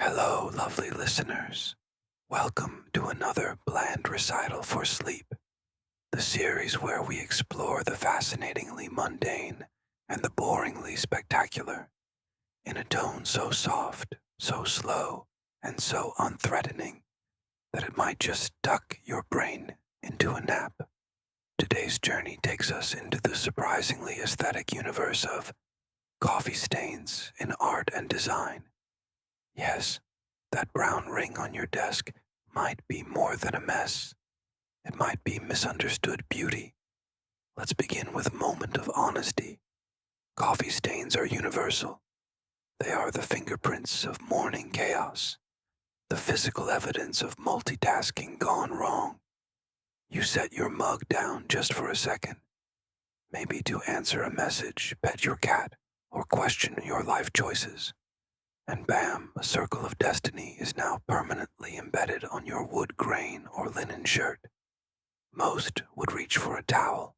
Hello, lovely listeners. Welcome to another bland recital for sleep, the series where we explore the fascinatingly mundane and the boringly spectacular in a tone so soft, so slow, and so unthreatening that it might just tuck your brain into a nap. Today's journey takes us into the surprisingly aesthetic universe of coffee stains in art and design. Yes, that brown ring on your desk might be more than a mess. It might be misunderstood beauty. Let's begin with a moment of honesty. Coffee stains are universal. They are the fingerprints of morning chaos, the physical evidence of multitasking gone wrong. You set your mug down just for a second, maybe to answer a message, pet your cat, or question your life choices. And bam, a circle of destiny is now permanently embedded on your wood grain or linen shirt. Most would reach for a towel,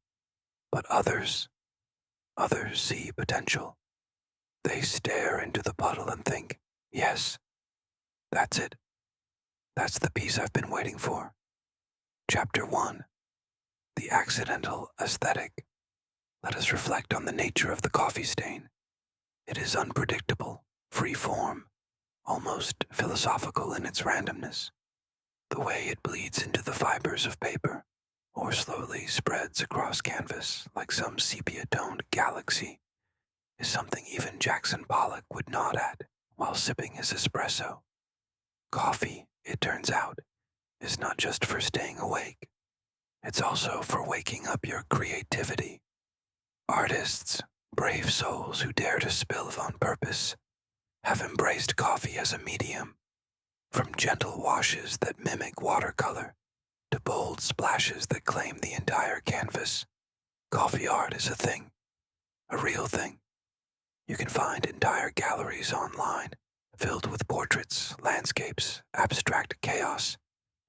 but others see potential. They stare into the puddle and think, yes, that's it. That's the piece I've been waiting for. Chapter 1. The Accidental Aesthetic. Let us reflect on the nature of the coffee stain. It is unpredictable, free form, almost philosophical in its randomness. The way it bleeds into the fibers of paper, or slowly spreads across canvas like some sepia-toned galaxy, is something even Jackson Pollock would nod at while sipping his espresso. Coffee, it turns out, is not just for staying awake. It's also for waking up your creativity. Artists, brave souls who dare to spill on purpose, have embraced coffee as a medium, from gentle washes that mimic watercolor to bold splashes that claim the entire canvas. Coffee art is a thing, a real thing. You can find entire galleries online filled with portraits, landscapes, abstract chaos,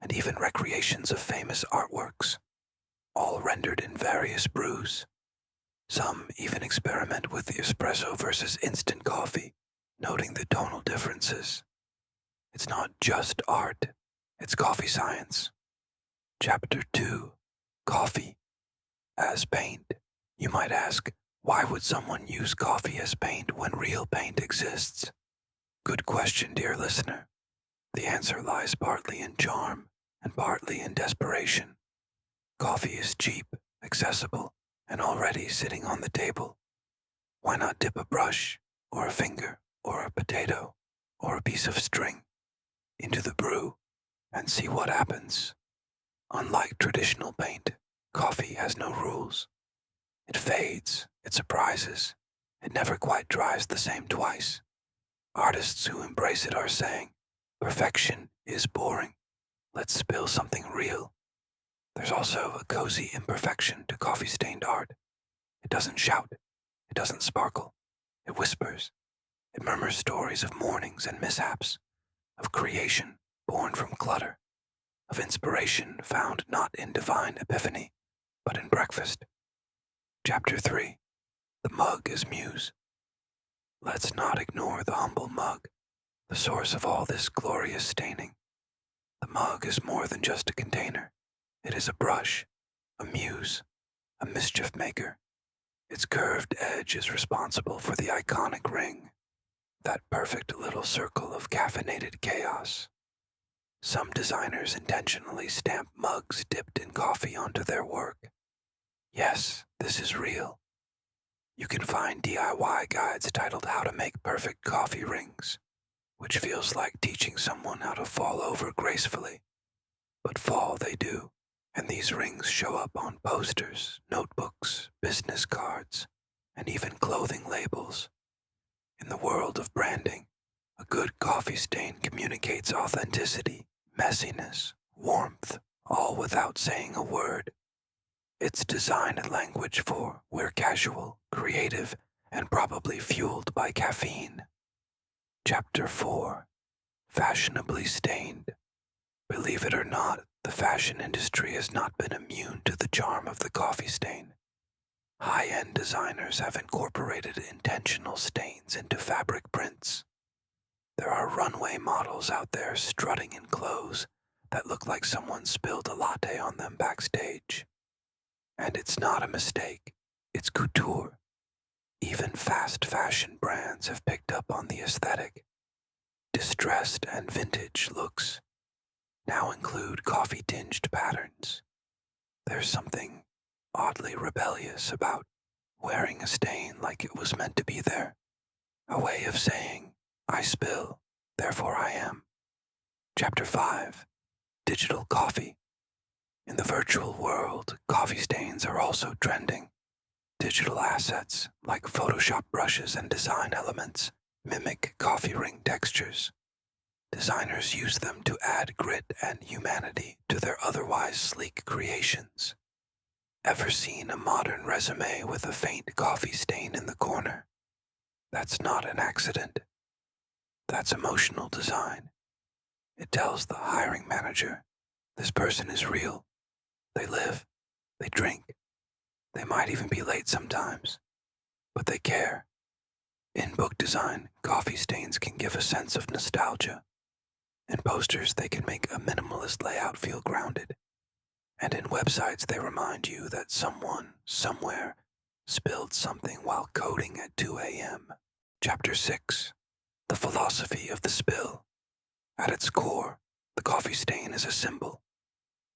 and even recreations of famous artworks, all rendered in various brews. Some even experiment with the espresso versus instant coffee, noting the tonal differences. It's not just art, it's coffee science. Chapter 2. Coffee as paint. You might ask, why would someone use coffee as paint when real paint exists? Good question, dear listener. The answer lies partly in charm and partly in desperation. Coffee is cheap, accessible, and already sitting on the table. Why not dip a brush, or a finger, or a potato, or a piece of string into the brew and see what happens? Unlike traditional paint, coffee has no rules. It fades, it surprises, it never quite dries the same twice. Artists who embrace it are saying, perfection is boring. Let's spill something real. There's also a cozy imperfection to coffee-stained art. It doesn't shout, it doesn't sparkle, it whispers. It murmurs stories of mornings and mishaps, of creation born from clutter, of inspiration found not in divine epiphany, but in breakfast. Chapter 3. The mug is muse. Let's not ignore the humble mug, the source of all this glorious staining. The mug is more than just a container. It is a brush, a muse, a mischief maker. Its curved edge is responsible for the iconic ring, that perfect little circle of caffeinated chaos. Some designers intentionally stamp mugs dipped in coffee onto their work. Yes, this is real. You can find DIY guides titled How to Make Perfect Coffee Rings, which feels like teaching someone how to fall over gracefully. But fall they do, and these rings show up on posters, notebooks, business cards, and even clothing labels. In the world of branding, a good coffee stain communicates authenticity, messiness, warmth, all without saying a word. It's designed language for we're casual, creative, and probably fueled by caffeine. Chapter 4. Fashionably stained. Believe it or not, the fashion industry has not been immune to the charm of the coffee stain. High-end designers have incorporated intentional stains into fabric prints. There are runway models out there strutting in clothes that look like someone spilled a latte on them backstage. And it's not a mistake, it's couture. Even fast fashion brands have picked up on the aesthetic. Distressed and vintage looks now include coffee-tinged patterns. There's something oddly rebellious about wearing a stain like it was meant to be there. A way of saying, I spill, therefore I am. Chapter 5. Digital Coffee. In the virtual world, coffee stains are also trending. Digital assets, like Photoshop brushes and design elements, mimic coffee ring textures. Designers use them to add grit and humanity to their otherwise sleek creations. Ever seen a modern resume with a faint coffee stain in the corner? That's not an accident. That's emotional design. It tells the hiring manager, this person is real. They live, they drink, they might even be late sometimes, but they care. In book design, coffee stains can give a sense of nostalgia. In posters, they can make a minimalist layout feel grounded. And in websites, they remind you that someone, somewhere, spilled something while coding at 2 a.m. Chapter 6. The Philosophy of the Spill. At its core, the coffee stain is a symbol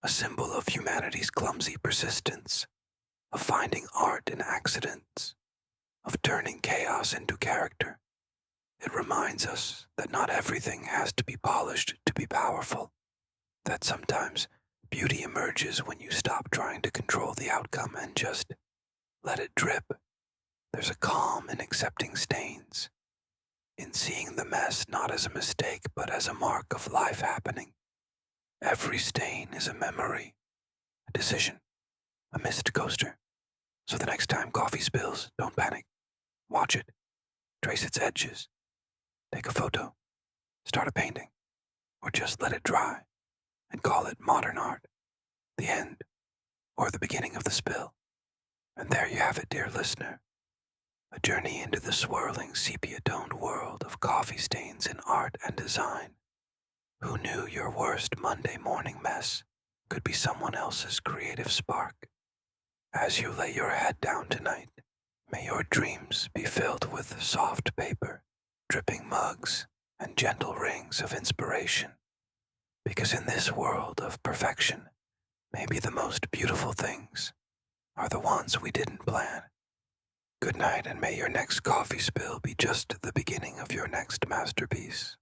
of humanity's clumsy persistence, of finding art in accidents, of turning chaos into character. It reminds us that not everything has to be polished to be powerful, that sometimes beauty emerges when you stop trying to control the outcome and just let it drip. There's a calm in accepting stains, in seeing the mess not as a mistake but as a mark of life happening. Every stain is a memory, a decision, a missed coaster. So the next time coffee spills, don't panic. Watch it, trace its edges, take a photo, start a painting, or just let it dry and call it modern art, the end, or the beginning of the spill. And there you have it, dear listener, a journey into the swirling sepia-toned world of coffee stains in art and design. Who knew your worst Monday morning mess could be someone else's creative spark? As you lay your head down tonight, may your dreams be filled with soft paper, dripping mugs, and gentle rings of inspiration. Because in this world of perfection, maybe the most beautiful things are the ones we didn't plan. Good night, and may your next coffee spill be just the beginning of your next masterpiece.